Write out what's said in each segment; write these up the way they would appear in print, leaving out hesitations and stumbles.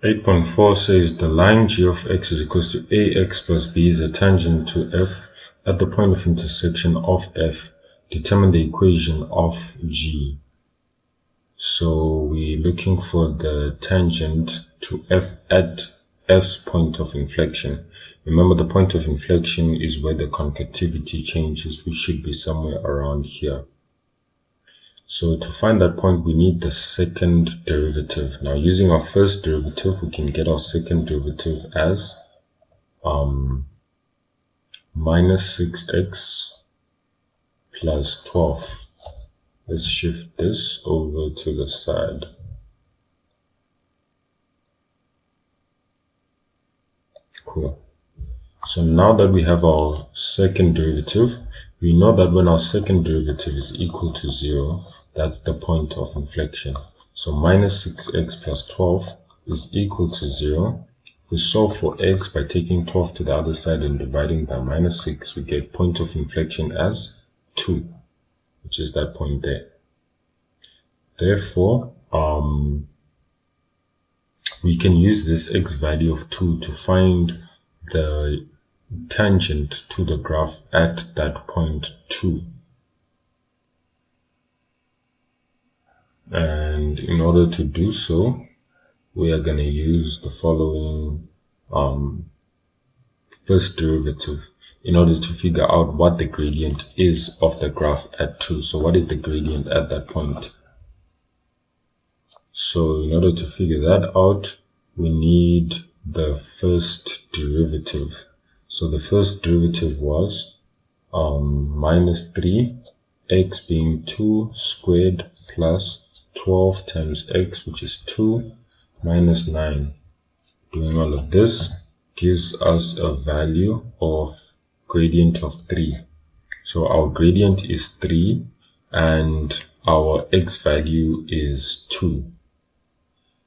8.4 says the line g of x is equals to ax plus b is a tangent to f at the point of intersection of f. Determine the equation of g. So we're looking for the tangent to f at f's point of inflection. Remember, the point of inflection is where the concativity changes, which should be somewhere around here. So to find that point, we need the second derivative. Now, using our first derivative, we can get our second derivative as minus 6x plus 12. Let's shift this over to the side. Cool. So now that we have our second derivative, we know that when our second derivative is equal to 0, that's the point of inflection. So minus 6x plus 12 is equal to 0. If we solve for x by taking 12 to the other side and dividing by minus 6, we get point of inflection as 2, which is that point there. Therefore, we can use this x value of 2 to find the tangent to the graph at that point 2. And in order to do so, we are going to use the following first derivative in order to figure out what the gradient is of the graph at 2. So what is the gradient at that point? So in order to figure that out, we need the first derivative. So the first derivative was minus 3, x being 2 squared plus 12 times x, which is 2, minus 9. Doing all of this gives us a value of gradient of 3. So our gradient is 3 and our x value is 2.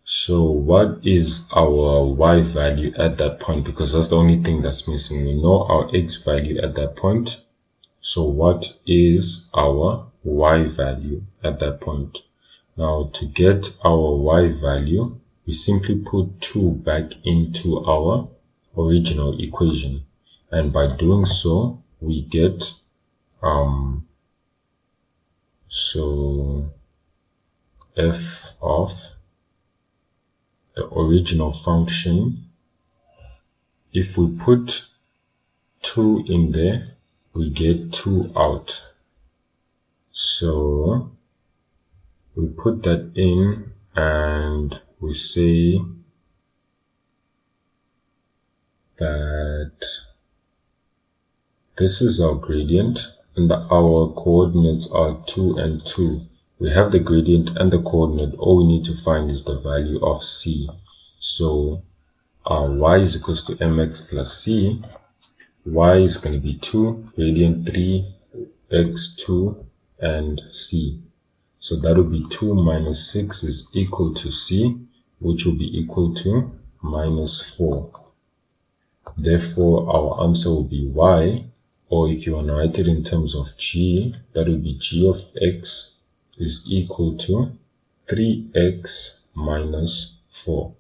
So what is our y value at that point? Because that's the only thing that's missing. We know our x value at that point. So what is our y value at that point? Now, to get our y value, we simply put 2 back into our original equation. And by doing so, we get, so f of the original function, if we put 2 in there, we get 2 out. So we put that in and we say that this is our gradient and our coordinates are 2 and 2. We have the gradient and the coordinate. All we need to find is the value of c. So y is equals to mx plus c. Y is going to be 2, gradient 3, x2, and c. So that will be 2 minus 6 is equal to c, which will be equal to minus 4. Therefore, our answer will be y, or if you want to write it in terms of g, that will be g of x is equal to 3x minus 4.